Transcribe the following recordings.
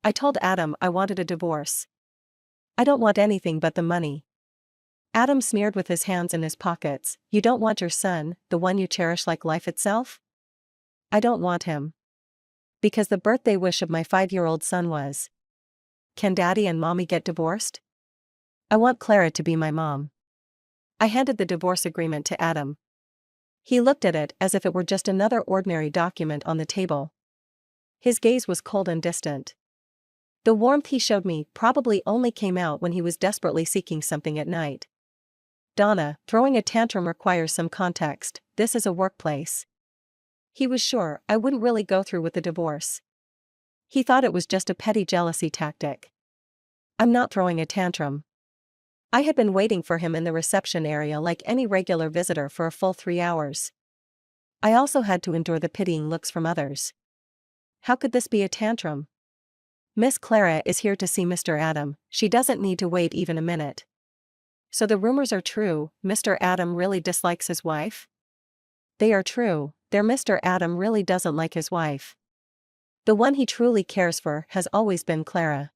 I told Adam I wanted a divorce. I don't want anything but the money. Adam sneered with his hands in his pockets. You don't want your son, the one you cherish like life itself? I don't want him. Because the birthday wish of my 5-year-old son was, can Daddy and Mommy get divorced? I want Clara to be my mom. I handed the divorce agreement to Adam. He looked at it as if it were just another ordinary document on the table. His gaze was cold and distant. The warmth he showed me probably only came out when he was desperately seeking something at night. Donna, throwing a tantrum requires some context. This is a workplace. He was sure I wouldn't really go through with the divorce. He thought it was just a petty jealousy tactic. I'm not throwing a tantrum. I had been waiting for him in the reception area like any regular visitor for a full 3 hours. I also had to endure the pitying looks from others. How could this be a tantrum? Miss Clara is here to see Mr. Adam. She doesn't need to wait even a minute. So the rumors are true. Mr. Adam really dislikes his wife? They are true. Mr. Adam really doesn't like his wife. The one he truly cares for has always been Clara.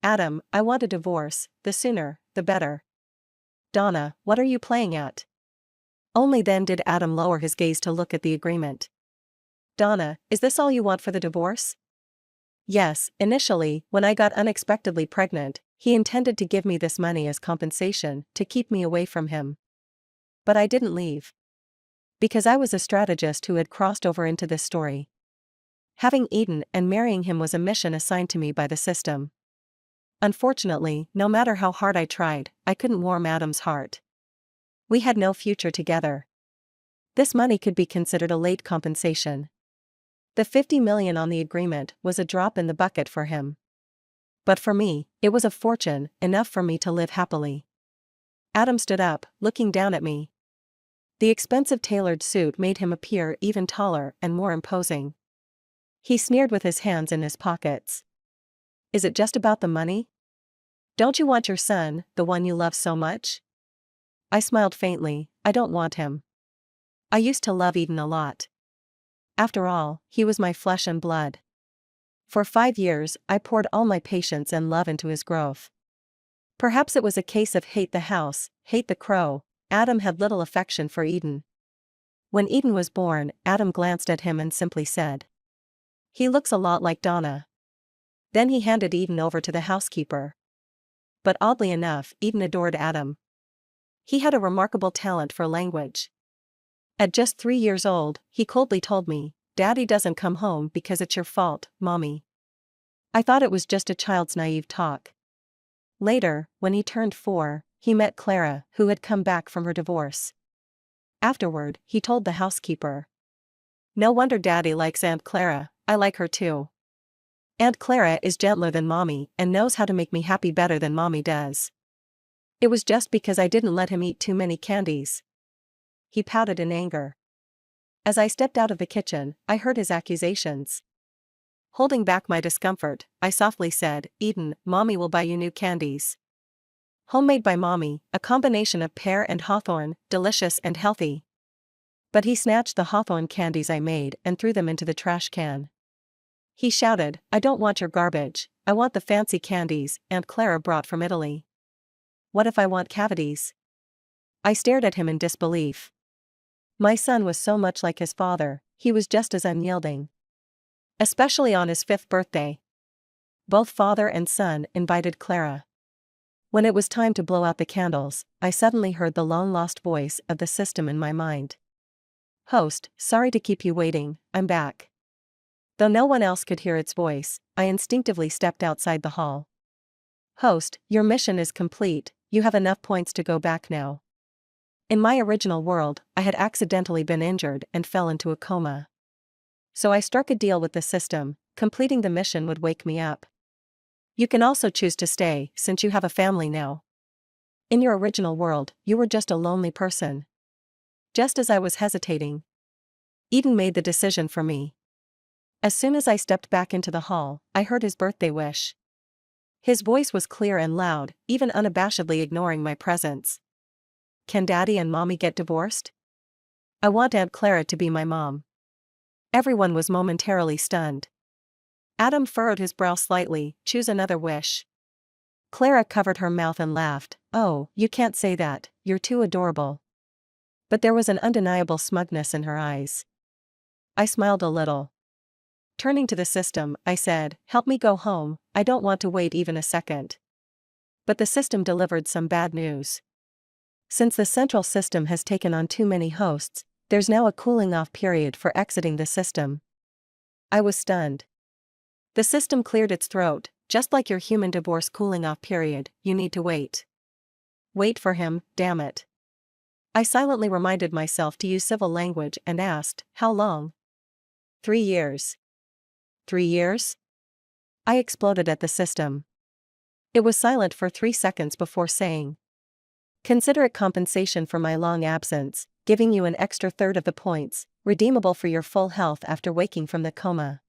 Adam, I want a divorce, the sooner, the better. Donna, what are you playing at? Only then did Adam lower his gaze to look at the agreement. Donna, is this all you want for the divorce? Yes, initially, when I got unexpectedly pregnant, he intended to give me this money as compensation to keep me away from him. But I didn't leave. Because I was a strategist who had crossed over into this story. Having Eden and marrying him was a mission assigned to me by the system. Unfortunately, no matter how hard I tried, I couldn't warm Adam's heart. We had no future together. This money could be considered a late compensation. The $50 million on the agreement was a drop in the bucket for him. But for me, it was a fortune, enough for me to live happily. Adam stood up, looking down at me. The expensive tailored suit made him appear even taller and more imposing. He sneered with his hands in his pockets. Is it just about the money? Don't you want your son, the one you love so much? I smiled faintly. I don't want him. I used to love Eden a lot. After all, he was my flesh and blood. For 5 years, I poured all my patience and love into his growth. Perhaps it was a case of hate the house, hate the crow. Adam had little affection for Eden. When Eden was born, Adam glanced at him and simply said, "He looks a lot like Donna." Then he handed Eden over to the housekeeper. But oddly enough, Eden adored Adam. He had a remarkable talent for language. At just 3 years old, he coldly told me, "Daddy doesn't come home because it's your fault, Mommy." I thought it was just a child's naive talk. Later, when he turned 4, he met Clara, who had come back from her divorce. Afterward, he told the housekeeper, "No wonder Daddy likes Aunt Clara, I like her too. Aunt Clara is gentler than Mommy and knows how to make me happy better than Mommy does. It was just because I didn't let him eat too many candies." He pouted in anger. As I stepped out of the kitchen, I heard his accusations. Holding back my discomfort, I softly said, "Eden, Mommy will buy you new candies. Homemade by Mommy, a combination of pear and hawthorn, delicious and healthy." But he snatched the hawthorn candies I made and threw them into the trash can. He shouted, "I don't want your garbage, I want the fancy candies Aunt Clara brought from Italy." What if I want cavities? I stared at him in disbelief. My son was so much like his father, he was just as unyielding. Especially on his 5th birthday. Both father and son invited Clara. When it was time to blow out the candles, I suddenly heard the long-lost voice of the system in my mind. "Host, sorry to keep you waiting, I'm back." Though no one else could hear its voice, I instinctively stepped outside the hall. "Host, your mission is complete, you have enough points to go back now." In my original world, I had accidentally been injured and fell into a coma. So I struck a deal with the system, completing the mission would wake me up. You can also choose to stay, since you have a family now. In your original world, you were just a lonely person. Just as I was hesitating, Eden made the decision for me. As soon as I stepped back into the hall, I heard his birthday wish. His voice was clear and loud, even unabashedly ignoring my presence. "Can Daddy and Mommy get divorced? I want Aunt Clara to be my mom." Everyone was momentarily stunned. Adam furrowed his brow slightly. Choose another wish. Clara covered her mouth and laughed. Oh, you can't say that, you're too adorable. But there was an undeniable smugness in her eyes. I smiled a little. Turning to the system, I said, help me go home, I don't want to wait even a second. But the system delivered some bad news. Since the central system has taken on too many hosts, there's now a cooling-off period for exiting the system. I was stunned. The system cleared its throat. Just like your human divorce cooling-off period, you need to wait. Wait for him, damn it. I silently reminded myself to use civil language and asked, how long? 3 years. 3 years? I exploded at the system. It was silent for 3 seconds before saying, consider it compensation for my long absence, giving you an extra third of the points, redeemable for your full health after waking from the coma.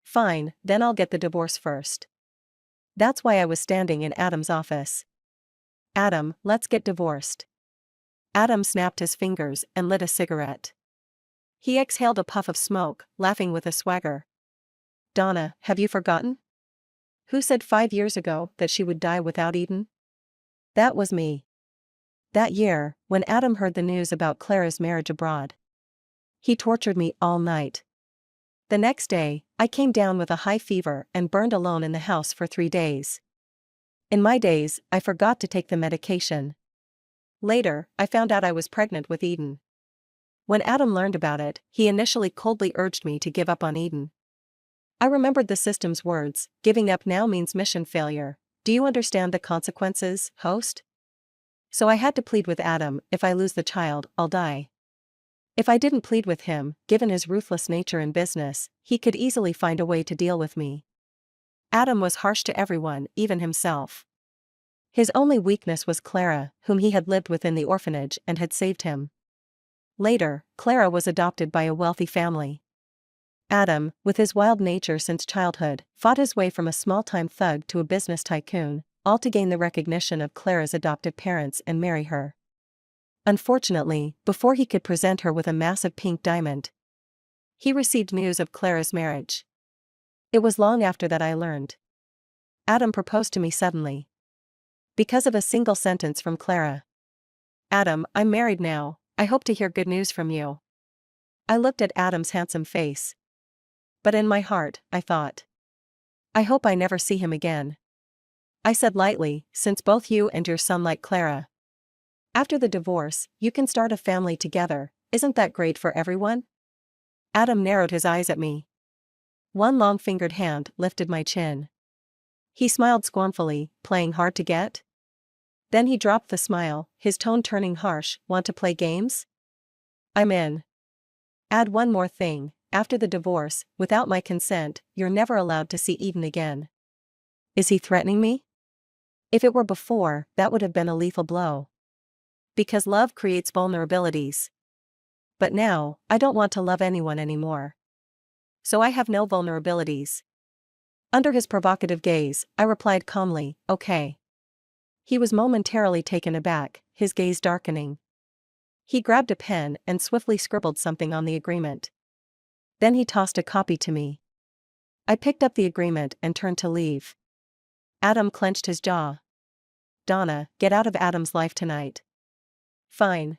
Fine, then I'll get the divorce first. That's why I was standing in Adam's office. Adam, let's get divorced. Adam snapped his fingers and lit a cigarette. He exhaled a puff of smoke, laughing with a swagger. Donna, have you forgotten? Who said 5 years ago that she would die without Eden? That was me. That year, when Adam heard the news about Clara's marriage abroad. He tortured me all night. The next day, I came down with a high fever and burned alone in the house for 3 days. In my days, I forgot to take the medication. Later, I found out I was pregnant with Eden. When Adam learned about it, he initially coldly urged me to give up on Eden. I remembered the system's words, giving up now means mission failure. Do you understand the consequences, host? So I had to plead with Adam, if I lose the child, I'll die. If I didn't plead with him, given his ruthless nature in business, he could easily find a way to deal with me. Adam was harsh to everyone, even himself. His only weakness was Clara, whom he had lived with in the orphanage and had saved him. Later, Clara was adopted by a wealthy family. Adam, with his wild nature since childhood, fought his way from a small-time thug to a business tycoon, all to gain the recognition of Clara's adoptive parents and marry her. Unfortunately, before he could present her with a massive pink diamond, he received news of Clara's marriage. It was long after that I learned. Adam proposed to me suddenly. Because of a single sentence from Clara. Adam, I'm married now, I hope to hear good news from you. I looked at Adam's handsome face. But in my heart, I thought, I hope I never see him again. I said lightly, since both you and your son like Clara. After the divorce, you can start a family together, isn't that great for everyone? Adam narrowed his eyes at me. One long-fingered hand lifted my chin. He smiled scornfully, playing hard to get? Then he dropped the smile, his tone turning harsh. Want to play games? I'm in. Add one more thing, after the divorce, without my consent, you're never allowed to see Eden again. Is he threatening me? If it were before, that would have been a lethal blow. Because love creates vulnerabilities. But now, I don't want to love anyone anymore. So I have no vulnerabilities. Under his provocative gaze, I replied calmly, okay. He was momentarily taken aback, his gaze darkening. He grabbed a pen and swiftly scribbled something on the agreement. Then he tossed a copy to me. I picked up the agreement and turned to leave. Adam clenched his jaw. Donna, get out of Adam's life tonight. Fine.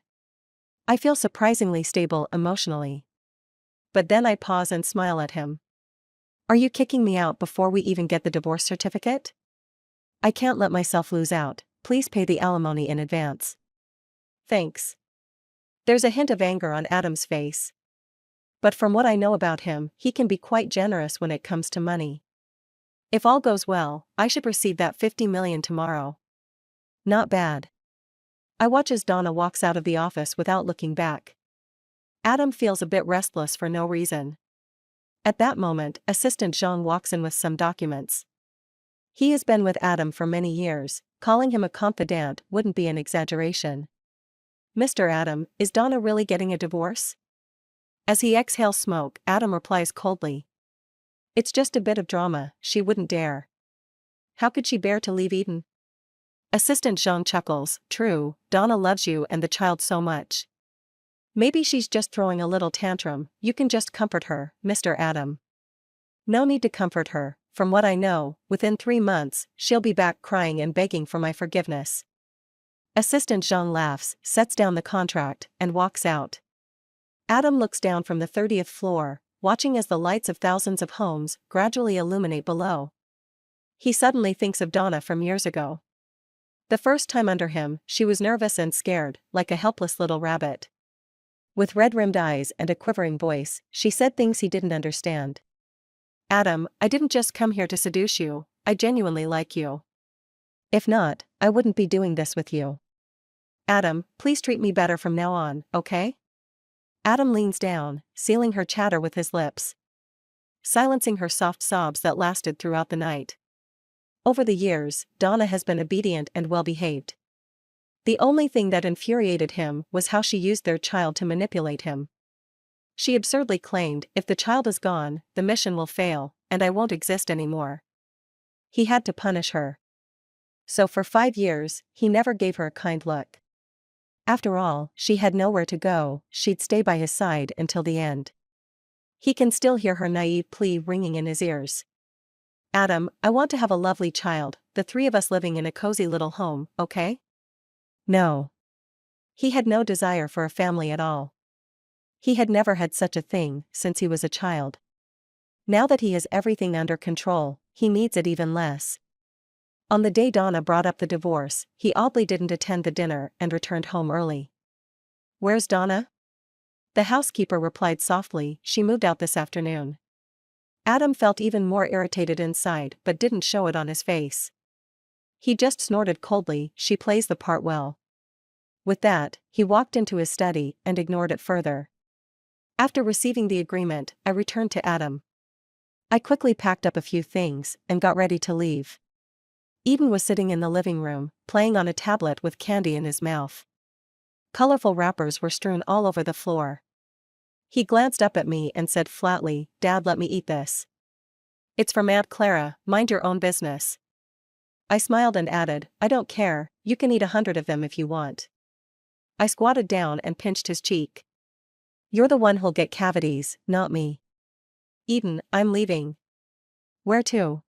I feel surprisingly stable emotionally. But then I pause and smile at him. Are you kicking me out before we even get the divorce certificate? I can't let myself lose out, please pay the alimony in advance. Thanks. There's a hint of anger on Adam's face. But from what I know about him, he can be quite generous when it comes to money. If all goes well, I should receive that $50 million tomorrow. Not bad. I watch as Donna walks out of the office without looking back. Adam feels a bit restless for no reason. At that moment, Assistant Zhang walks in with some documents. He has been with Adam for many years, calling him a confidant wouldn't be an exaggeration. Mr. Adam, is Donna really getting a divorce? As he exhales smoke, Adam replies coldly. It's just a bit of drama, she wouldn't dare. How could she bear to leave Eden? Assistant Zhang chuckles, true, Donna loves you and the child so much. Maybe she's just throwing a little tantrum, you can just comfort her, Mr. Adam. No need to comfort her, from what I know, within 3 months, she'll be back crying and begging for my forgiveness. Assistant Jean laughs, sets down the contract, and walks out. Adam looks down from the 30th floor, watching as the lights of thousands of homes gradually illuminate below. He suddenly thinks of Donna from years ago. The first time under him, she was nervous and scared, like a helpless little rabbit. With red-rimmed eyes and a quivering voice, she said things he didn't understand. Adam, I didn't just come here to seduce you, I genuinely like you. If not, I wouldn't be doing this with you. Adam, please treat me better from now on, okay? Adam leans down, sealing her chatter with his lips, silencing her soft sobs that lasted throughout the night. Over the years, Donna has been obedient and well-behaved. The only thing that infuriated him was how she used their child to manipulate him. She absurdly claimed, if the child is gone, the mission will fail, and I won't exist anymore. He had to punish her. So for 5 years, he never gave her a kind look. After all, she had nowhere to go, she'd stay by his side until the end. He can still hear her naive plea ringing in his ears. Adam, I want to have a lovely child, the 3 of us living in a cozy little home, okay? No. He had no desire for a family at all. He had never had such a thing since he was a child. Now that he has everything under control, he needs it even less. On the day Donna brought up the divorce, he oddly didn't attend the dinner and returned home early. Where's Donna? The housekeeper replied softly, she moved out this afternoon. Adam felt even more irritated inside but didn't show it on his face. He just snorted coldly, she plays the part well. With that, he walked into his study and ignored it further. After receiving the agreement, I returned to Adam. I quickly packed up a few things and got ready to leave. Eden was sitting in the living room, playing on a tablet with candy in his mouth. Colorful wrappers were strewn all over the floor. He glanced up at me and said flatly, Dad, let me eat this. It's from Aunt Clara, mind your own business. I smiled and added, I don't care, you can eat 100 of them if you want. I squatted down and pinched his cheek. You're the one who'll get cavities, not me. Eden, I'm leaving. Where to?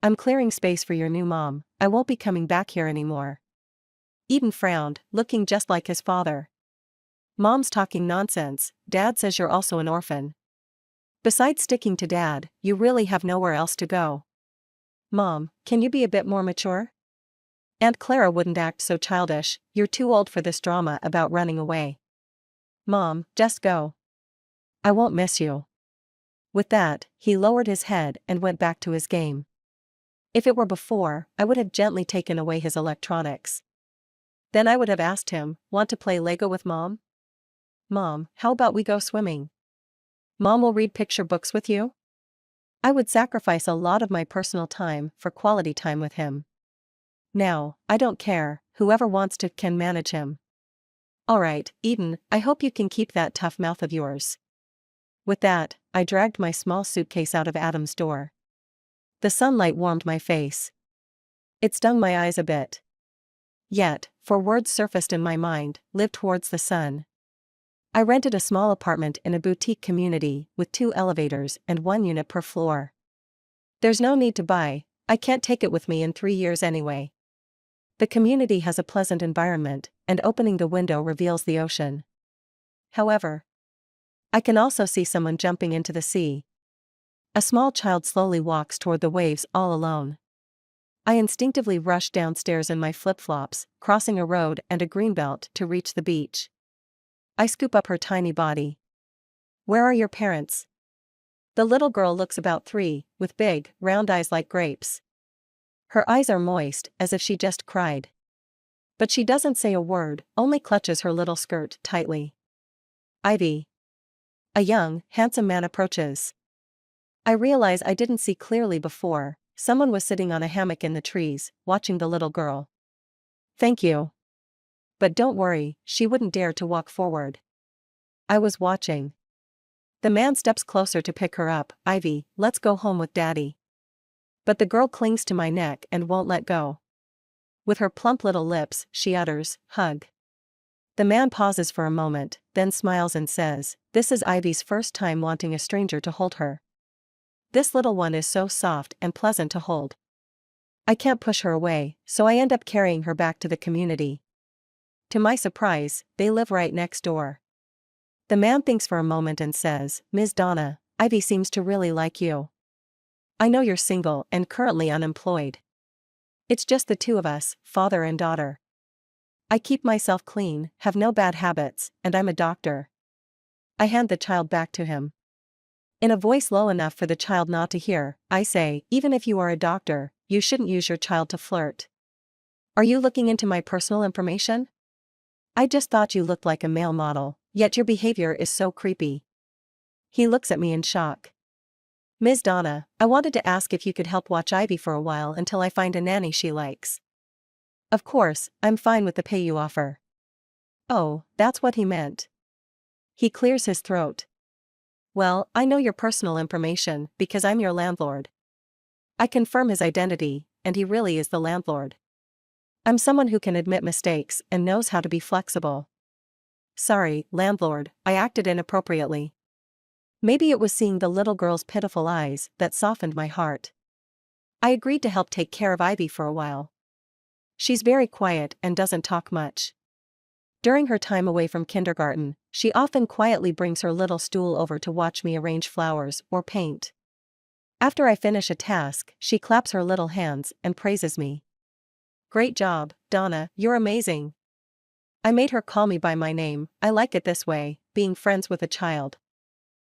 I'm clearing space for your new mom, I won't be coming back here anymore. Eden frowned, looking just like his father. Mom's talking nonsense, Dad says you're also an orphan. Besides sticking to Dad, you really have nowhere else to go. Mom, can you be a bit more mature? Aunt Clara wouldn't act so childish, you're too old for this drama about running away. Mom, just go. I won't miss you. With that, he lowered his head and went back to his game. If it were before, I would have gently taken away his electronics. Then I would have asked him, want to play Lego with Mom? Mom, how about we go swimming? Mom will read picture books with you? I would sacrifice a lot of my personal time for quality time with him. Now, I don't care, whoever wants to can manage him. Alright, Eden, I hope you can keep that tough mouth of yours. With that, I dragged my small suitcase out of Adam's door. The sunlight warmed my face. It stung my eyes a bit. Yet, for words surfaced in my mind, live towards the sun. I rented a small apartment in a boutique community with 2 elevators and 1 unit per floor. There's no need to buy, I can't take it with me in 3 years anyway. The community has a pleasant environment, and opening the window reveals the ocean. However, I can also see someone jumping into the sea. A small child slowly walks toward the waves all alone. I instinctively rush downstairs in my flip-flops, crossing a road and a greenbelt to reach the beach. I scoop up her tiny body. Where are your parents? The little girl looks about 3, with big, round eyes like grapes. Her eyes are moist, as if she just cried. But she doesn't say a word, only clutches her little skirt tightly. Ivy. A young, handsome man approaches. I realize I didn't see clearly before, someone was sitting on a hammock in the trees, watching the little girl. Thank you. But don't worry, she wouldn't dare to walk forward. I was watching. The man steps closer to pick her up, Ivy, let's go home with Daddy. But the girl clings to my neck and won't let go. With her plump little lips, she utters, hug. The man pauses for a moment, then smiles and says, this is Ivy's first time wanting a stranger to hold her. This little one is so soft and pleasant to hold. I can't push her away, so I end up carrying her back to the community. To my surprise, they live right next door. The man thinks for a moment and says, "Ms. Donna, Ivy seems to really like you. I know you're single and currently unemployed. It's just the two of us, father and daughter. I keep myself clean, have no bad habits, and I'm a doctor." I hand the child back to him. In a voice low enough for the child not to hear, I say, "Even if you are a doctor, you shouldn't use your child to flirt. Are you looking into my personal information? I just thought you looked like a male model, yet your behavior is so creepy." He looks at me in shock. "Ms. Donna, I wanted to ask if you could help watch Ivy for a while until I find a nanny she likes." "Of course, I'm fine with the pay you offer." Oh, that's what he meant. He clears his throat. "Well, I know your personal information because I'm your landlord." I confirm his identity, and he really is the landlord. I'm someone who can admit mistakes and knows how to be flexible. "Sorry, landlord, I acted inappropriately." Maybe it was seeing the little girl's pitiful eyes that softened my heart. I agreed to help take care of Ivy for a while. She's very quiet and doesn't talk much. During her time away from kindergarten, she often quietly brings her little stool over to watch me arrange flowers or paint. After I finish a task, she claps her little hands and praises me. "Great job, Donna, you're amazing." I made her call me by my name. I like it this way, being friends with a child.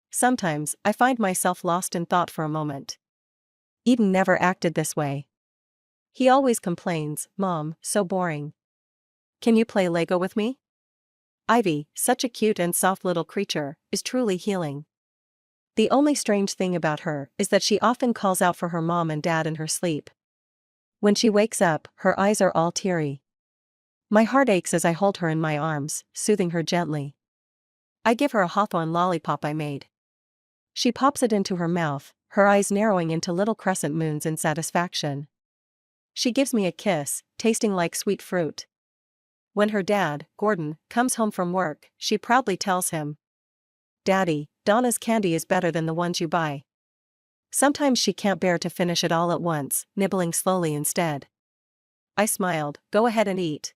Sometimes, I find myself lost in thought for a moment. Eden never acted this way. He always complains, "Mom, so boring. Can you play Lego with me?" Ivy, such a cute and soft little creature, is truly healing. The only strange thing about her is that she often calls out for her mom and dad in her sleep. When she wakes up, her eyes are all teary. My heart aches as I hold her in my arms, soothing her gently. I give her a hawthorn lollipop I made. She pops it into her mouth, her eyes narrowing into little crescent moons in satisfaction. She gives me a kiss, tasting like sweet fruit. When her dad, Gordon, comes home from work, she proudly tells him, "Daddy, Donna's candy is better than the ones you buy." Sometimes she can't bear to finish it all at once, nibbling slowly instead. I smiled, "Go ahead and eat.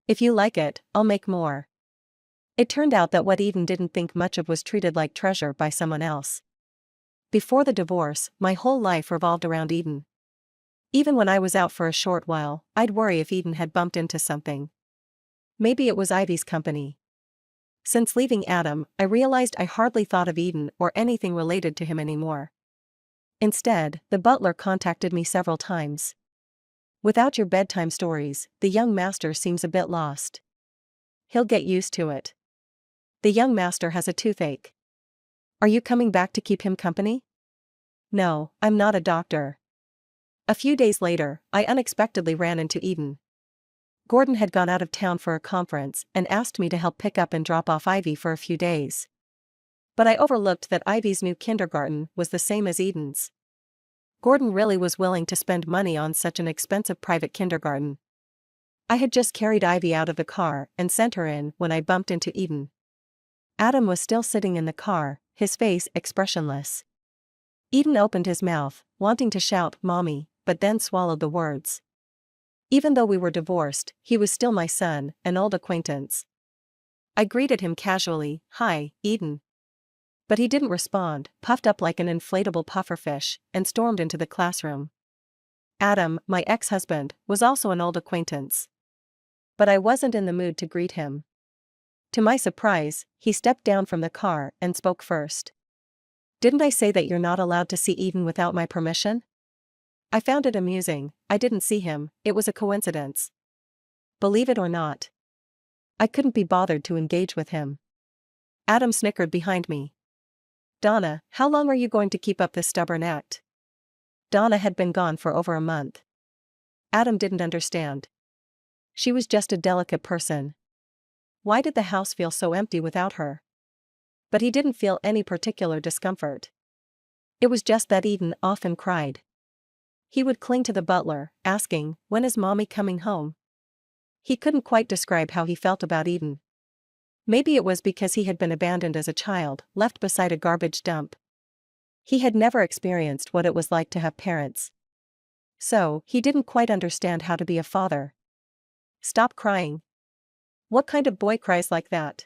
If you like it, I'll make more." It turned out that what Eden didn't think much of was treated like treasure by someone else. Before the divorce, my whole life revolved around Eden. Even when I was out for a short while, I'd worry if Eden had bumped into something. Maybe it was Ivy's company. Since leaving Adam, I realized I hardly thought of Eden or anything related to him anymore. Instead, the butler contacted me several times. "Without your bedtime stories, the young master seems a bit lost." "He'll get used to it. The young master has a toothache." "Are you coming back to keep him company?" "No, I'm not a doctor." A few days later, I unexpectedly ran into Eden. Gordon had gone out of town for a conference and asked me to help pick up and drop off Ivy for a few days. But I overlooked that Ivy's new kindergarten was the same as Eden's. Gordon really was willing to spend money on such an expensive private kindergarten. I had just carried Ivy out of the car and sent her in when I bumped into Eden. Adam was still sitting in the car, his face expressionless. Eden opened his mouth, wanting to shout, "Mommy," but then swallowed the words. Even though we were divorced, he was still my son, an old acquaintance. I greeted him casually, "Hi, Eden." But he didn't respond, puffed up like an inflatable pufferfish, and stormed into the classroom. Adam, my ex-husband, was also an old acquaintance. But I wasn't in the mood to greet him. To my surprise, he stepped down from the car and spoke first. "Didn't I say that you're not allowed to see Eden without my permission?" I found it amusing. I didn't see him, it was a coincidence. Believe it or not, I couldn't be bothered to engage with him. Adam snickered behind me. "Donna, how long are you going to keep up this stubborn act?" Donna had been gone for over a month. Adam didn't understand. She was just a delicate person. Why did the house feel so empty without her? But he didn't feel any particular discomfort. It was just that Eden often cried. He would cling to the butler, asking, "When is Mommy coming home?" He couldn't quite describe how he felt about Eden. Maybe it was because he had been abandoned as a child, left beside a garbage dump. He had never experienced what it was like to have parents. So, he didn't quite understand how to be a father. Stop crying. What kind of boy cries like that?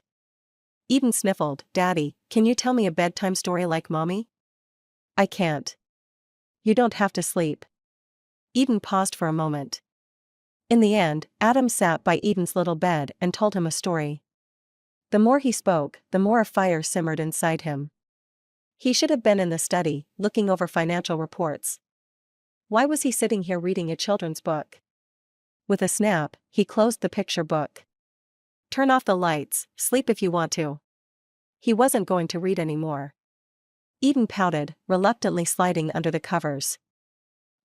Eden sniffled. Daddy, can you tell me a bedtime story like Mommy? I can't. You don't have to sleep. Eden paused for a moment. In the end, Adam sat by Eden's little bed and told him a story. The more he spoke, the more a fire simmered inside him. He should have been in the study, looking over financial reports. Why was he sitting here reading a children's book? With a snap, he closed the picture book. Turn off the lights, sleep if you want to. He wasn't going to read anymore. Eden pouted, reluctantly sliding under the covers.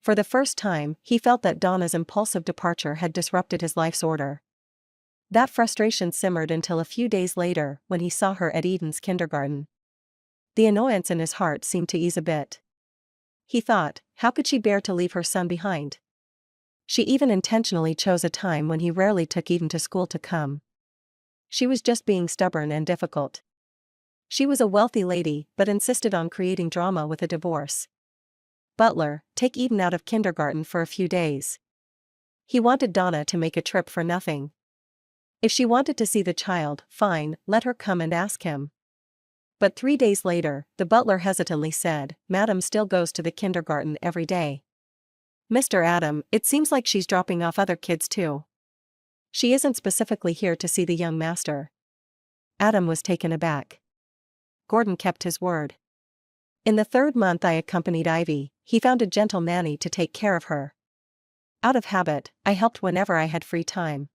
For the first time, he felt that Donna's impulsive departure had disrupted his life's order. That frustration simmered until a few days later when he saw her at Eden's kindergarten. The annoyance in his heart seemed to ease a bit. He thought, how could she bear to leave her son behind? She even intentionally chose a time when he rarely took Eden to school to come. She was just being stubborn and difficult. She was a wealthy lady but insisted on creating drama with a divorce. Butler, take Eden out of kindergarten for a few days. He wanted Donna to make a trip for nothing. If she wanted to see the child, fine, let her come and ask him. But 3 days later, the butler hesitantly said, Madam still goes to the kindergarten every day. Mr. Adam, it seems like she's dropping off other kids too. She isn't specifically here to see the young master. Adam was taken aback. Gordon kept his word. In the 3rd month I accompanied Ivy, he found a gentle nanny to take care of her. Out of habit, I helped whenever I had free time.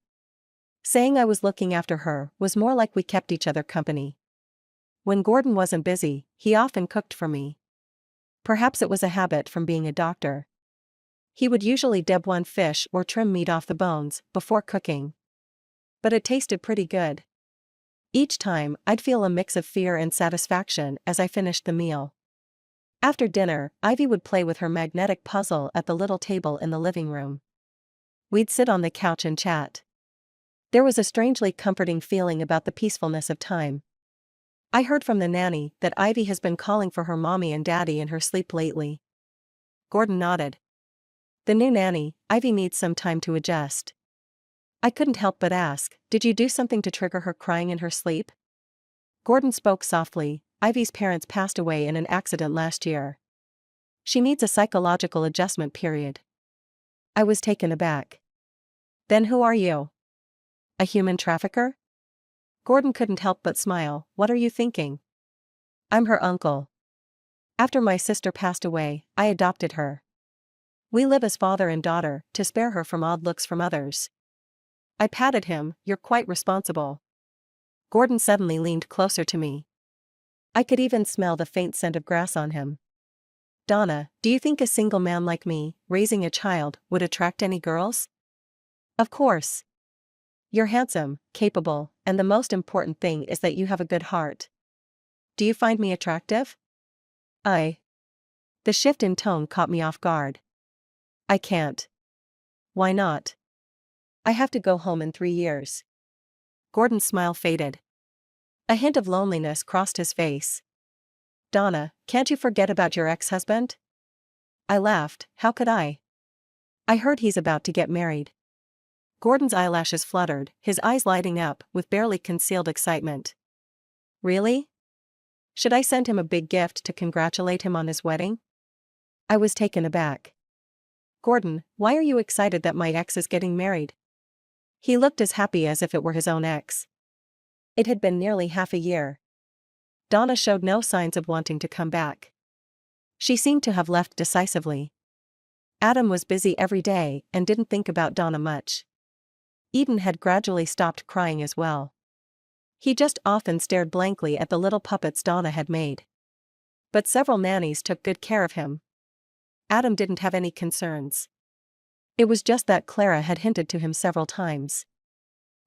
Saying I was looking after her was more like we kept each other company. When Gordon wasn't busy, he often cooked for me. Perhaps it was a habit from being a doctor. He would usually debone fish or trim meat off the bones before cooking. But it tasted pretty good. Each time, I'd feel a mix of fear and satisfaction as I finished the meal. After dinner, Ivy would play with her magnetic puzzle at the little table in the living room. We'd sit on the couch and chat. There was a strangely comforting feeling about the peacefulness of time. I heard from the nanny that Ivy has been calling for her mommy and daddy in her sleep lately. Gordon nodded. The new nanny, Ivy needs some time to adjust. I couldn't help but ask, did you do something to trigger her crying in her sleep? Gordon spoke softly, Ivy's parents passed away in an accident last year. She needs a psychological adjustment period. I was taken aback. Then who are you? A human trafficker? Gordon couldn't help but smile. What are you thinking? I'm her uncle. After my sister passed away, I adopted her. We live as father and daughter, to spare her from odd looks from others. I patted him. You're quite responsible. Gordon suddenly leaned closer to me. I could even smell the faint scent of grass on him. Donna, do you think a single man like me, raising a child, would attract any girls? Of course. You're handsome, capable, and the most important thing is that you have a good heart. Do you find me attractive? The shift in tone caught me off guard. I can't. Why not? I have to go home in 3 years. Gordon's smile faded. A hint of loneliness crossed his face. Donna, can't you forget about your ex-husband? I laughed. How could I? I heard he's about to get married. Gordon's eyelashes fluttered, his eyes lighting up with barely concealed excitement. Really? Should I send him a big gift to congratulate him on his wedding? I was taken aback. Gordon, why are you excited that my ex is getting married? He looked as happy as if it were his own ex. It had been nearly half a year. Donna showed no signs of wanting to come back. She seemed to have left decisively. Adam was busy every day and didn't think about Donna much. Eden had gradually stopped crying as well. He just often stared blankly at the little puppets Donna had made. But several nannies took good care of him. Adam didn't have any concerns. It was just that Clara had hinted to him several times.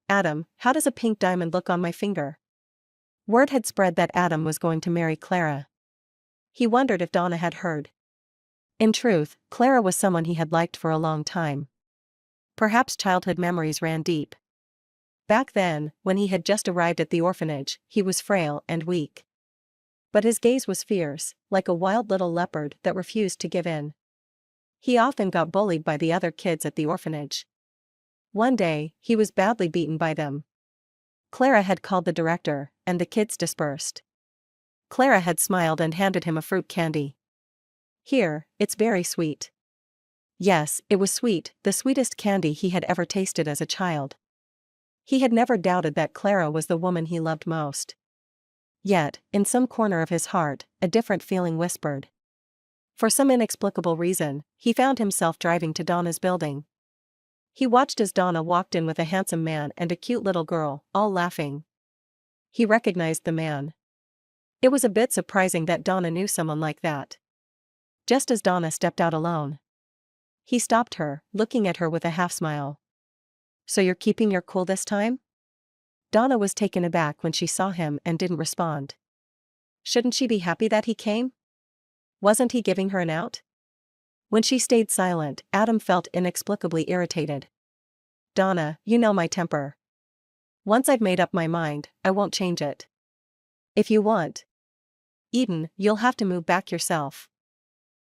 Adam, how does a pink diamond look on my finger? Word had spread that Adam was going to marry Clara. He wondered if Donna had heard. In truth, Clara was someone he had liked for a long time. Perhaps childhood memories ran deep. Back then, when he had just arrived at the orphanage, he was frail and weak. But his gaze was fierce, like a wild little leopard that refused to give in. He often got bullied by the other kids at the orphanage. One day, he was badly beaten by them. Clara had called the director, and the kids dispersed. Clara had smiled and handed him a fruit candy. "Here, it's very sweet." Yes, it was sweet, the sweetest candy he had ever tasted as a child. He had never doubted that Clara was the woman he loved most. Yet, in some corner of his heart, a different feeling whispered. For some inexplicable reason, he found himself driving to Donna's building. He watched as Donna walked in with a handsome man and a cute little girl, all laughing. He recognized the man. It was a bit surprising that Donna knew someone like that. Just as Donna stepped out alone, he stopped her, looking at her with a half-smile. "So you're keeping your cool this time?" Donna was taken aback when she saw him and didn't respond. Shouldn't she be happy that he came? Wasn't he giving her an out? When she stayed silent, Adam felt inexplicably irritated. "Donna, you know my temper. Once I've made up my mind, I won't change it. If you want Eden, you'll have to move back yourself.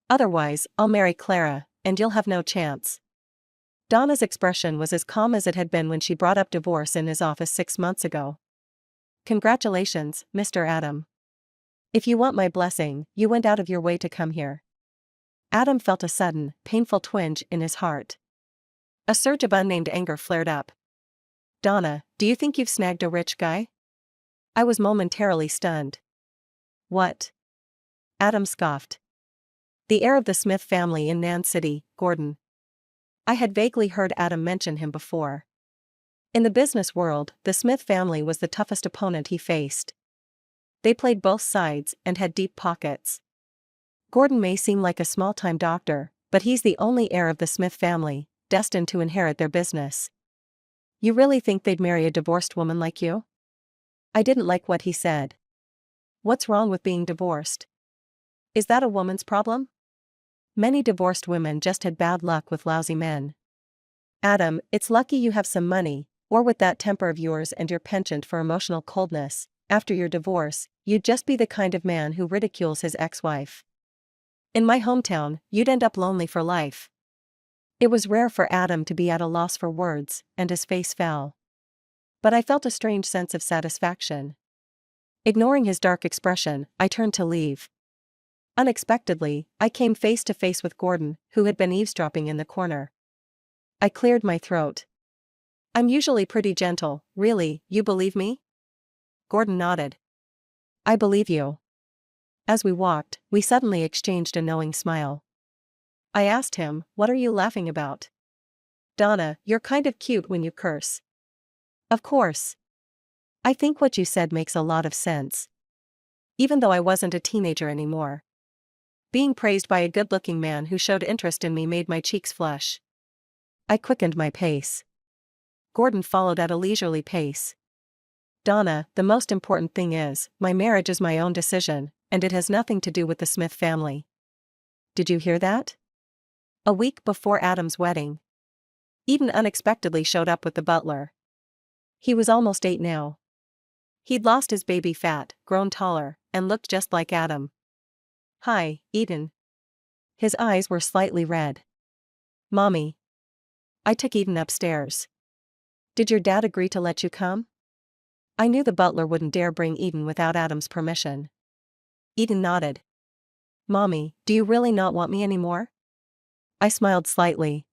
Otherwise, I'll marry Clara, and you'll have no chance." Donna's expression was as calm as it had been when she brought up divorce in his office 6 months ago. "Congratulations, Mr. Adam. If you want my blessing, you went out of your way to come here." Adam felt a sudden, painful twinge in his heart. A surge of unnamed anger flared up. "Donna, do you think you've snagged a rich guy?" I was momentarily stunned. "What?" Adam scoffed. "The heir of the Smith family in Nan City, Gordon." I had vaguely heard Adam mention him before. In the business world, the Smith family was the toughest opponent he faced. They played both sides and had deep pockets. Gordon may seem like a small-time doctor, but he's the only heir of the Smith family, destined to inherit their business. "You really think they'd marry a divorced woman like you?" I didn't like what he said. What's wrong with being divorced? Is that a woman's problem? Many divorced women just had bad luck with lousy men. "Adam, it's lucky you have some money, or with that temper of yours and your penchant for emotional coldness, after your divorce, you'd just be the kind of man who ridicules his ex-wife. In my hometown, you'd end up lonely for life." It was rare for Adam to be at a loss for words, and his face fell. But I felt a strange sense of satisfaction. Ignoring his dark expression, I turned to leave. Unexpectedly, I came face to face with Gordon, who had been eavesdropping in the corner. I cleared my throat. "I'm usually pretty gentle, really, you believe me?" Gordon nodded. "I believe you." As we walked, we suddenly exchanged a knowing smile. I asked him, "What are you laughing about?" "Donna, you're kind of cute when you curse." "Of course. I think what you said makes a lot of sense." Even though I wasn't a teenager anymore, being praised by a good-looking man who showed interest in me made my cheeks flush. I quickened my pace. Gordon followed at a leisurely pace. "Donna, the most important thing is, my marriage is my own decision, and it has nothing to do with the Smith family. Did you hear that?" A week before Adam's wedding, Eden unexpectedly showed up with the butler. He was almost 8 now. He'd lost his baby fat, grown taller, and looked just like Adam. "Hi, Eden." His eyes were slightly red. "Mommy." I took Eden upstairs. "Did your dad agree to let you come?" I knew the butler wouldn't dare bring Eden without Adam's permission. Eden nodded. "Mommy, do you really not want me anymore?" I smiled slightly.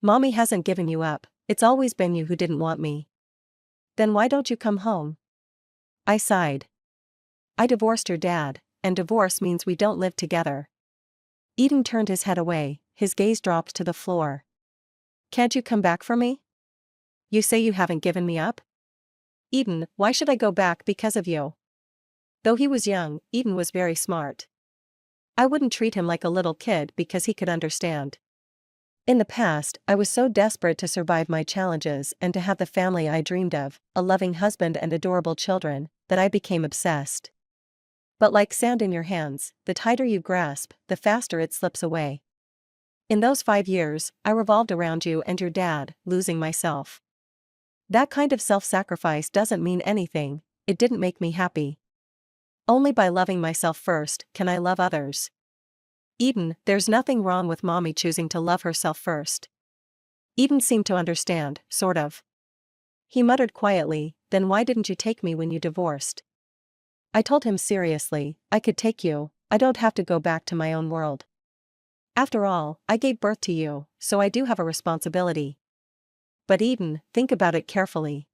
"Mommy hasn't given you up, it's always been you who didn't want me." "Then why don't you come home?" I sighed. "I divorced your dad, and divorce means we don't live together." Eden turned his head away, his gaze dropped to the floor. "Can't you come back for me? You say you haven't given me up?" "Eden, why should I go back because of you?" Though he was young, Eden was very smart. I wouldn't treat him like a little kid because he could understand. In the past, I was so desperate to survive my challenges and to have the family I dreamed of, a loving husband and adorable children, that I became obsessed. But like sand in your hands, the tighter you grasp, the faster it slips away. In those 5 years, I revolved around you and your dad, losing myself. That kind of self-sacrifice doesn't mean anything, it didn't make me happy. Only by loving myself first can I love others. Eden, there's nothing wrong with mommy choosing to love herself first. Eden seemed to understand, sort of. He muttered quietly, then why didn't you take me when you divorced? I told him seriously, I could take you, I don't have to go back to my own world. After all, I gave birth to you, so I do have a responsibility. But Eden, think about it carefully.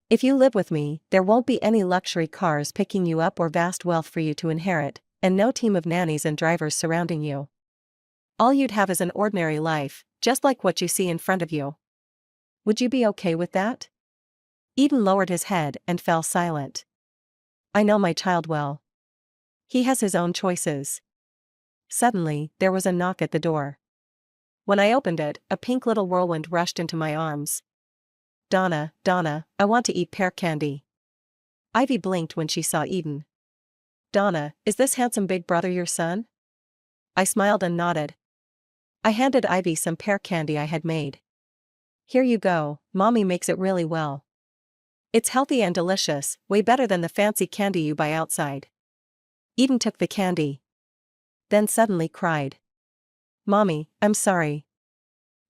If you live with me, there won't be any luxury cars picking you up or vast wealth for you to inherit, and no team of nannies and drivers surrounding you. All you'd have is an ordinary life, just like what you see in front of you. Would you be okay with that? Eden lowered his head and fell silent. I know my child well. He has his own choices. Suddenly, there was a knock at the door. When I opened it, a pink little whirlwind rushed into my arms. Donna, I want to eat pear candy. Ivy blinked when she saw Eden. Donna, is this handsome big brother your son? I smiled and nodded. I handed Ivy some pear candy I had made. Here you go, mommy makes it really well. It's healthy and delicious, way better than the fancy candy you buy outside. Eden took the candy. Then suddenly cried. Mommy, I'm sorry.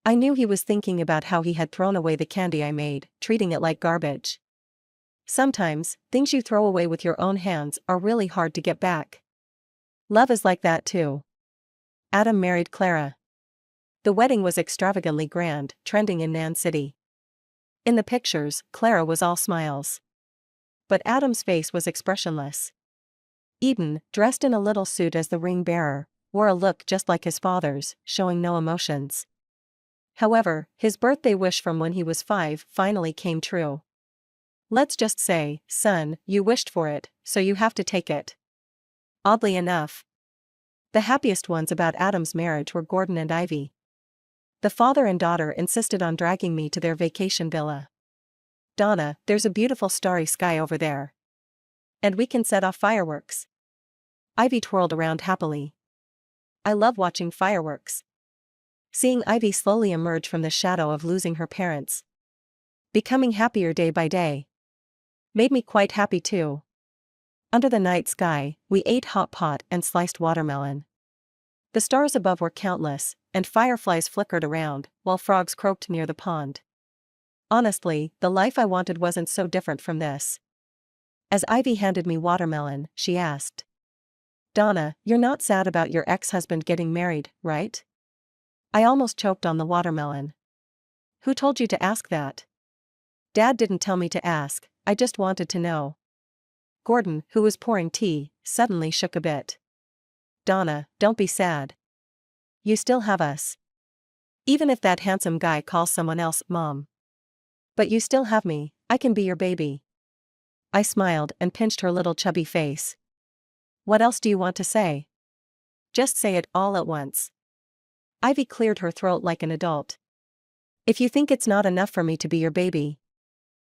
I knew he was thinking about how he had thrown away the candy I made, treating it like garbage. Sometimes, things you throw away with your own hands are really hard to get back. Love is like that too. Adam married Clara. The wedding was extravagantly grand, trending in Nan City. In the pictures, Clara was all smiles. But Adam's face was expressionless. Eden, dressed in a little suit as the ring bearer, wore a look just like his father's, showing no emotions. However, his birthday wish from when he was 5 finally came true. Let's just say, son, you wished for it, so you have to take it. Oddly enough, the happiest ones about Adam's marriage were Gordon and Ivy. The father and daughter insisted on dragging me to their vacation villa. Donna, there's a beautiful starry sky over there. And we can set off fireworks. Ivy twirled around happily. I love watching fireworks. Seeing Ivy slowly emerge from the shadow of losing her parents, becoming happier day by day, made me quite happy too. Under the night sky, we ate hot pot and sliced watermelon. The stars above were countless, and fireflies flickered around, while frogs croaked near the pond. Honestly, the life I wanted wasn't so different from this. As Ivy handed me watermelon, she asked. Donna, you're not sad about your ex-husband getting married, right? I almost choked on the watermelon. Who told you to ask that? Dad didn't tell me to ask, I just wanted to know. Gordon, who was pouring tea, suddenly shook a bit. Donna, don't be sad. You still have us. Even if that handsome guy calls someone else Mom. But you still have me, I can be your baby. I smiled and pinched her little chubby face. What else do you want to say? Just say it all at once. Ivy cleared her throat like an adult. If you think it's not enough for me to be your baby,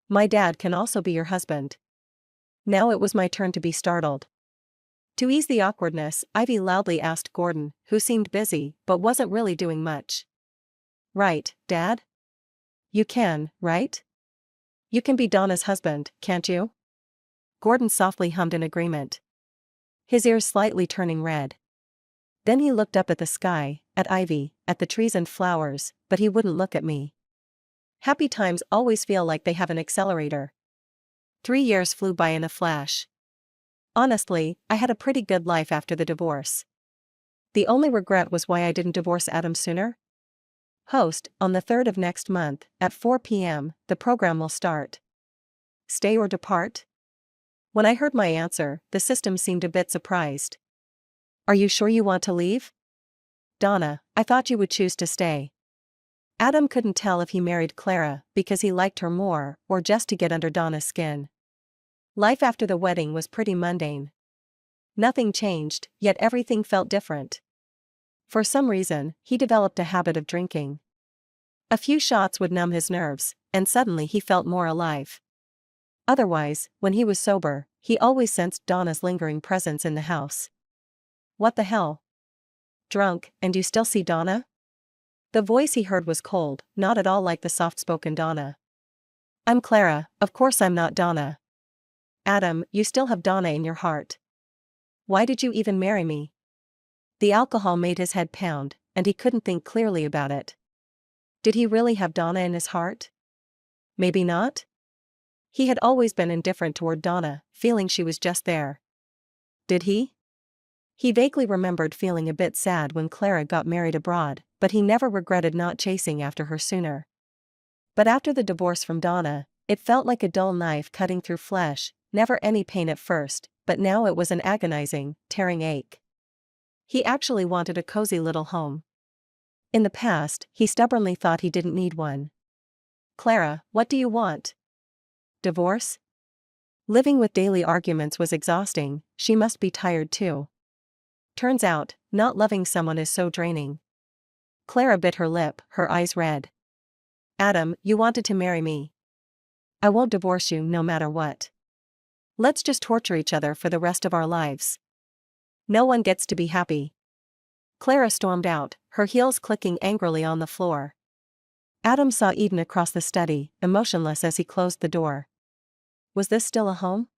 my dad can also be your husband. Now it was my turn to be startled. To ease the awkwardness, Ivy loudly asked Gordon, who seemed busy but wasn't really doing much. Right, Dad? You can, right? You can be Donna's husband, can't you? Gordon softly hummed in agreement, his ears slightly turning red. Then he looked up at the sky, at Ivy, at the trees and flowers, but he wouldn't look at me. Happy times always feel like they have an accelerator. 3 years flew by in a flash. Honestly, I had a pretty good life after the divorce. The only regret was why I didn't divorce Adam sooner. Host, on the 3rd of next month, at 4 p.m., the program will start. Stay or depart? When I heard my answer, the system seemed a bit surprised. Are you sure you want to leave? Donna, I thought you would choose to stay. Adam couldn't tell if he married Clara because he liked her more or just to get under Donna's skin. Life after the wedding was pretty mundane. Nothing changed, yet everything felt different. For some reason, he developed a habit of drinking. A few shots would numb his nerves, and suddenly he felt more alive. Otherwise, when he was sober, he always sensed Donna's lingering presence in the house. What the hell? Drunk, and you still see Donna? The voice he heard was cold, not at all like the soft-spoken Donna. I'm Clara, of course I'm not Donna. Adam, you still have Donna in your heart. Why did you even marry me? The alcohol made his head pound, and he couldn't think clearly about it. Did he really have Donna in his heart? Maybe not? He had always been indifferent toward Donna, feeling she was just there. Did he? He vaguely remembered feeling a bit sad when Clara got married abroad, but he never regretted not chasing after her sooner. But after the divorce from Donna, it felt like a dull knife cutting through flesh, never any pain at first, but now it was an agonizing, tearing ache. He actually wanted a cozy little home. In the past, he stubbornly thought he didn't need one. Clara, what do you want? Divorce? Living with daily arguments was exhausting, she must be tired too. Turns out, not loving someone is so draining. Clara bit her lip, her eyes red. Adam, you wanted to marry me. I won't divorce you no matter what. Let's just torture each other for the rest of our lives. No one gets to be happy. Clara stormed out, her heels clicking angrily on the floor. Adam saw Eden across the study, emotionless as he closed the door. Was this still a home?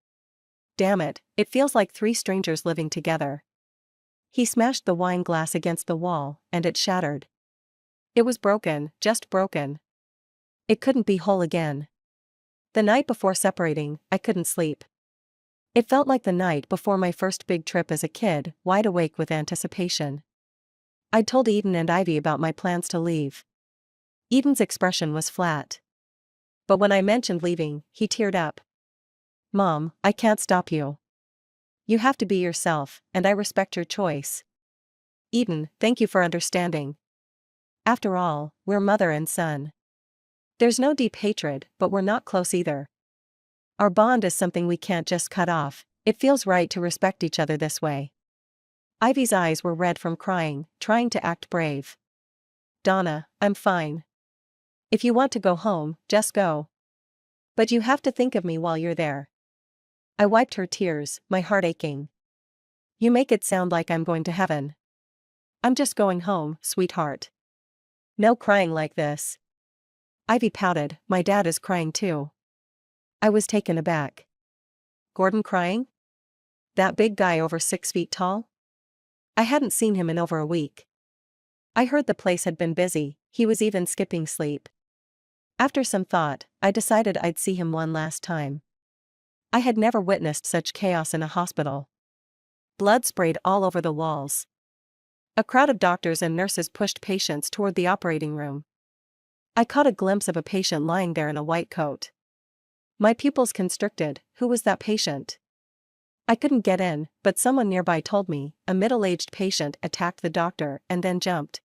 Damn it, it feels like three strangers living together. He smashed the wine glass against the wall, and it shattered. It was broken, just broken. It couldn't be whole again. The night before separating, I couldn't sleep. It felt like the night before my first big trip as a kid, wide awake with anticipation. I'd told Eden and Ivy about my plans to leave. Eden's expression was flat. But when I mentioned leaving, he teared up. Mom, I can't stop you. You have to be yourself, and I respect your choice. Eden, thank you for understanding. After all, we're mother and son. There's no deep hatred, but we're not close either. Our bond is something we can't just cut off, it feels right to respect each other this way. Ivy's eyes were red from crying, trying to act brave. Donna, I'm fine. If you want to go home, just go. But you have to think of me while you're there. I wiped her tears, my heart aching. You make it sound like I'm going to heaven. I'm just going home, sweetheart. No crying like this. Ivy pouted, my dad is crying too. I was taken aback. Gordon crying? That big guy over 6 feet tall? I hadn't seen him in over a week. I heard the place had been busy, he was even skipping sleep. After some thought, I decided I'd see him one last time. I had never witnessed such chaos in a hospital. Blood sprayed all over the walls. A crowd of doctors and nurses pushed patients toward the operating room. I caught a glimpse of a patient lying there in a white coat. My pupils constricted, who was that patient? I couldn't get in, but someone nearby told me, a middle-aged patient attacked the doctor and then jumped.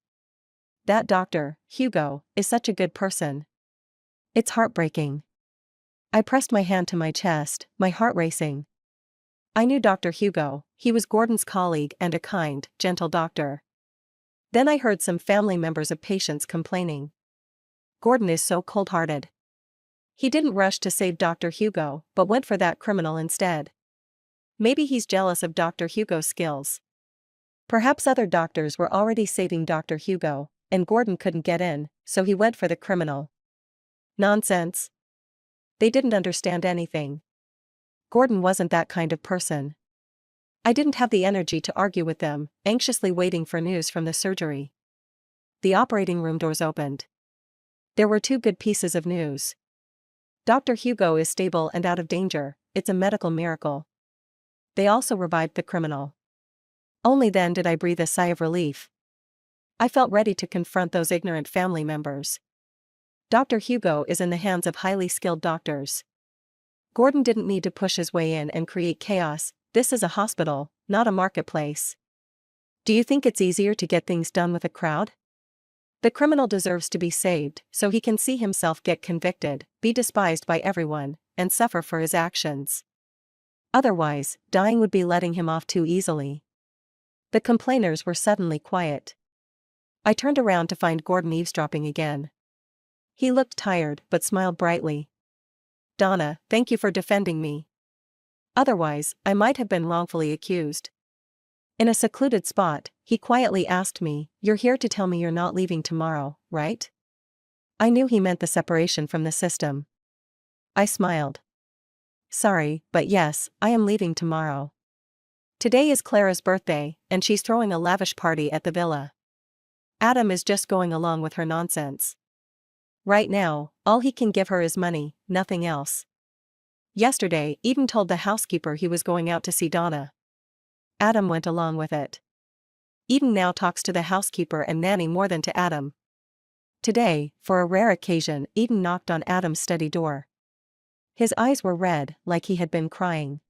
That doctor, Hugo, is such a good person. It's heartbreaking. I pressed my hand to my chest, my heart racing. I knew Dr. Hugo, he was Gordon's colleague and a kind, gentle doctor. Then I heard some family members of patients complaining. Gordon is so cold-hearted. He didn't rush to save Dr. Hugo, but went for that criminal instead. Maybe he's jealous of Dr. Hugo's skills. Perhaps other doctors were already saving Dr. Hugo, and Gordon couldn't get in, so he went for the criminal. Nonsense. They didn't understand anything. Gordon wasn't that kind of person. I didn't have the energy to argue with them, anxiously waiting for news from the surgery. The operating room doors opened. There were 2 good pieces of news. Dr. Hugo is stable and out of danger, it's a medical miracle. They also revived the criminal. Only then did I breathe a sigh of relief. I felt ready to confront those ignorant family members. Dr. Hugo is in the hands of highly skilled doctors. Gordon didn't need to push his way in and create chaos, this is a hospital, not a marketplace. Do you think it's easier to get things done with a crowd? The criminal deserves to be saved, so he can see himself get convicted, be despised by everyone, and suffer for his actions. Otherwise, dying would be letting him off too easily. The complainers were suddenly quiet. I turned around to find Gordon eavesdropping again. He looked tired but smiled brightly. Donna, thank you for defending me. Otherwise, I might have been wrongfully accused. In a secluded spot, he quietly asked me, "You're here to tell me you're not leaving tomorrow, right?" I knew he meant the separation from the system. I smiled. Sorry, but yes, I am leaving tomorrow. Today is Clara's birthday, and she's throwing a lavish party at the villa. Adam is just going along with her nonsense. Right now, all he can give her is money, nothing else. Yesterday, Eden told the housekeeper he was going out to see Donna. Adam went along with it. Eden now talks to the housekeeper and nanny more than to Adam. Today, for a rare occasion, Eden knocked on Adam's study door. His eyes were red, like he had been crying.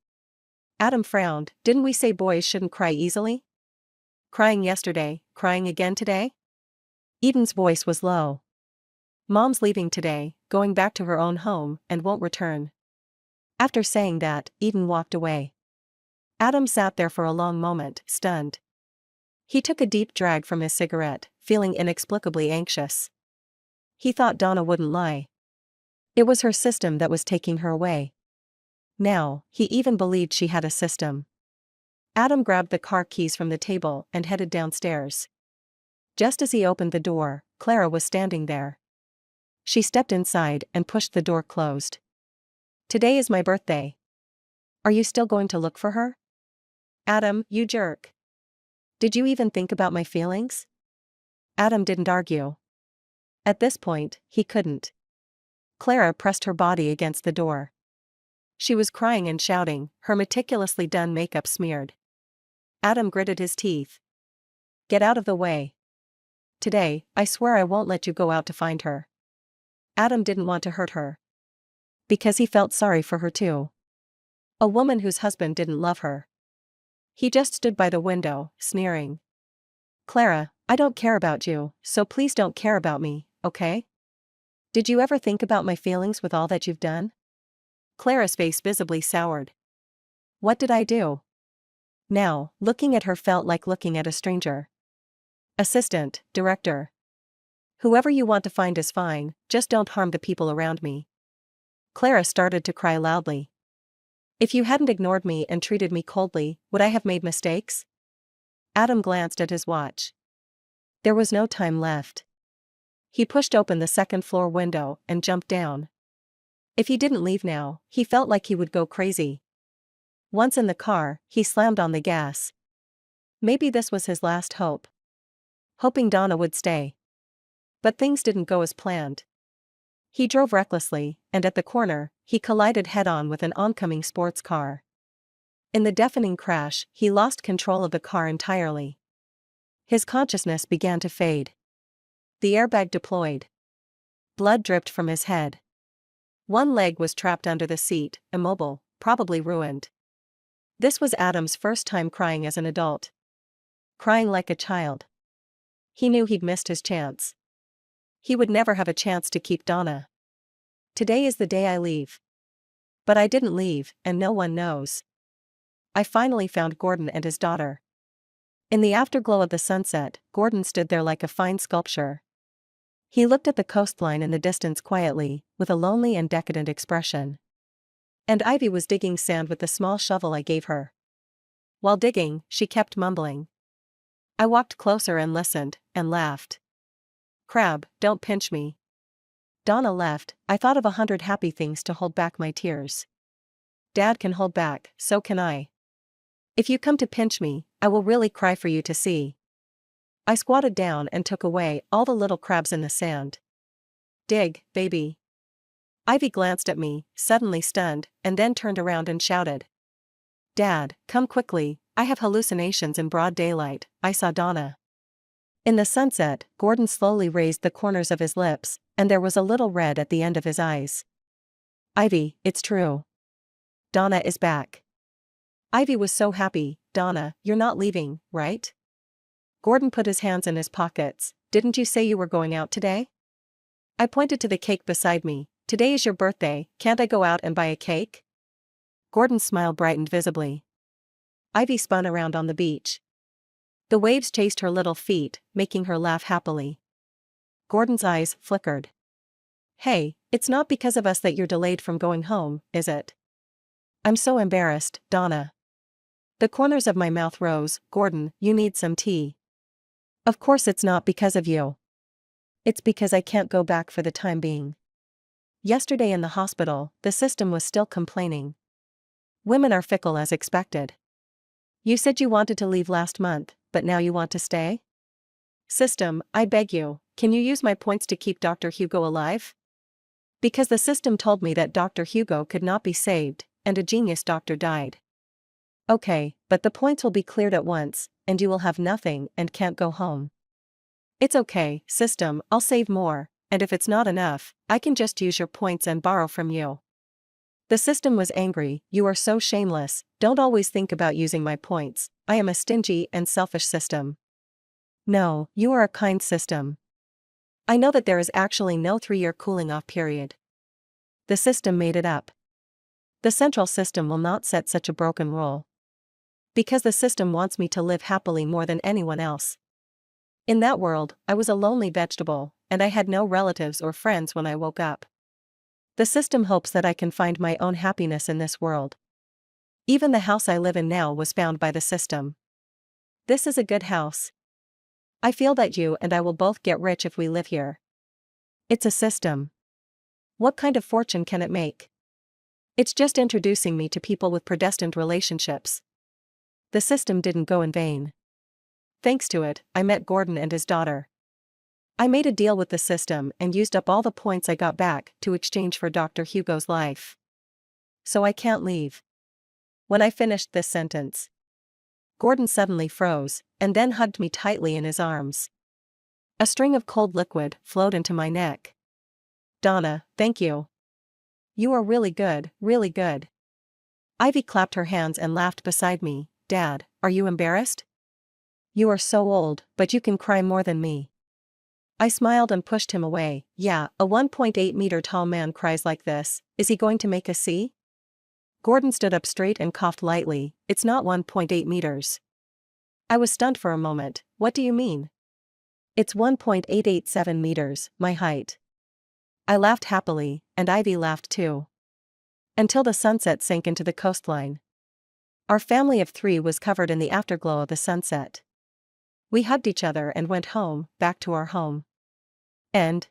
Adam frowned. Didn't we say boys shouldn't cry easily? Crying yesterday, crying again today? Eden's voice was low. Mom's leaving today, going back to her own home, and won't return. After saying that, Eden walked away. Adam sat there for a long moment, stunned. He took a deep drag from his cigarette, feeling inexplicably anxious. He thought Donna wouldn't lie. It was her system that was taking her away. Now, he even believed she had a system. Adam grabbed the car keys from the table and headed downstairs. Just as he opened the door, Clara was standing there. She stepped inside and pushed the door closed. Today is my birthday. Are you still going to look for her? Adam, you jerk. Did you even think about my feelings? Adam didn't argue. At this point, he couldn't. Clara pressed her body against the door. She was crying and shouting, her meticulously done makeup smeared. Adam gritted his teeth. Get out of the way. Today, I swear I won't let you go out to find her. Adam didn't want to hurt her. Because he felt sorry for her too. A woman whose husband didn't love her. He just stood by the window, sneering. Clara, I don't care about you, so please don't care about me, okay? Did you ever think about my feelings with all that you've done? Clara's face visibly soured. What did I do? Now, looking at her felt like looking at a stranger. Assistant, director. Whoever you want to find is fine, just don't harm the people around me. Clara started to cry loudly. If you hadn't ignored me and treated me coldly, would I have made mistakes? Adam glanced at his watch. There was no time left. He pushed open the second-floor window and jumped down. If he didn't leave now, he felt like he would go crazy. Once in the car, he slammed on the gas. Maybe this was his last hope. Hoping Donna would stay. But things didn't go as planned. He drove recklessly, and at the corner, he collided head-on with an oncoming sports car. In the deafening crash, he lost control of the car entirely. His consciousness began to fade. The airbag deployed. Blood dripped from his head. One leg was trapped under the seat, immobile, probably ruined. This was Adam's first time crying as an adult. Crying like a child. He knew he'd missed his chance. He would never have a chance to keep Donna. Today is the day I leave. But I didn't leave, and no one knows. I finally found Gordon and his daughter. In the afterglow of the sunset, Gordon stood there like a fine sculpture. He looked at the coastline in the distance quietly, with a lonely and decadent expression. And Ivy was digging sand with the small shovel I gave her. While digging, she kept mumbling. I walked closer and listened, and laughed. Crab, don't pinch me. Donna left, I thought of 100 happy things to hold back my tears. Dad can hold back, so can I. If you come to pinch me, I will really cry for you to see. I squatted down and took away all the little crabs in the sand. Dig, baby. Ivy glanced at me, suddenly stunned, and then turned around and shouted. Dad, come quickly, I have hallucinations in broad daylight, I saw Donna. In the sunset, Gordon slowly raised the corners of his lips, and there was a little red at the end of his eyes. Ivy, it's true. Donna is back. Ivy was so happy. Donna, you're not leaving, right? Gordon put his hands in his pockets. Didn't you say you were going out today? I pointed to the cake beside me. Today is your birthday, can't I go out and buy a cake? Gordon's smile brightened visibly. Ivy spun around on the beach. The waves chased her little feet, making her laugh happily. Gordon's eyes flickered. Hey, it's not because of us that you're delayed from going home, is it? I'm so embarrassed, Donna. The corners of my mouth rose. Gordon, you need some tea. Of course it's not because of you. It's because I can't go back for the time being. Yesterday in the hospital, the system was still complaining. Women are fickle as expected. You said you wanted to leave last month, but now you want to stay? System, I beg you, can you use my points to keep Dr. Hugo alive? Because the system told me that Dr. Hugo could not be saved, and a genius doctor died. Okay, but the points will be cleared at once, and you will have nothing and can't go home. It's okay, system, I'll save more, and if it's not enough, I can just use your points and borrow from you. The system was angry. You are so shameless, don't always think about using my points, I am a stingy and selfish system. No, you are a kind system. I know that there is actually no 3-year cooling off period. The system made it up. The central system will not set such a broken rule. Because the system wants me to live happily more than anyone else. In that world, I was a lonely vegetable, and I had no relatives or friends when I woke up. The system hopes that I can find my own happiness in this world. Even the house I live in now was found by the system. This is a good house. I feel that you and I will both get rich if we live here. It's a system. What kind of fortune can it make? It's just introducing me to people with predestined relationships. The system didn't go in vain. Thanks to it, I met Gordon and his daughter. I made a deal with the system and used up all the points I got back to exchange for Dr. Hugo's life. So I can't leave. When I finished this sentence, Gordon suddenly froze, and then hugged me tightly in his arms. A string of cold liquid flowed into my neck. Donna, thank you. You are really good, really good. Ivy clapped her hands and laughed beside me. Dad, are you embarrassed? You are so old, but you can cry more than me. I smiled and pushed him away. Yeah, a 1.8-meter tall man cries like this, is he going to make a C? Gordon stood up straight and coughed lightly. It's not 1.8 meters. I was stunned for a moment. What do you mean? It's 1.887 meters, my height. I laughed happily, and Ivy laughed too. Until the sunset sank into the coastline. Our family of 3 was covered in the afterglow of the sunset. We hugged each other and went home, back to our home. End.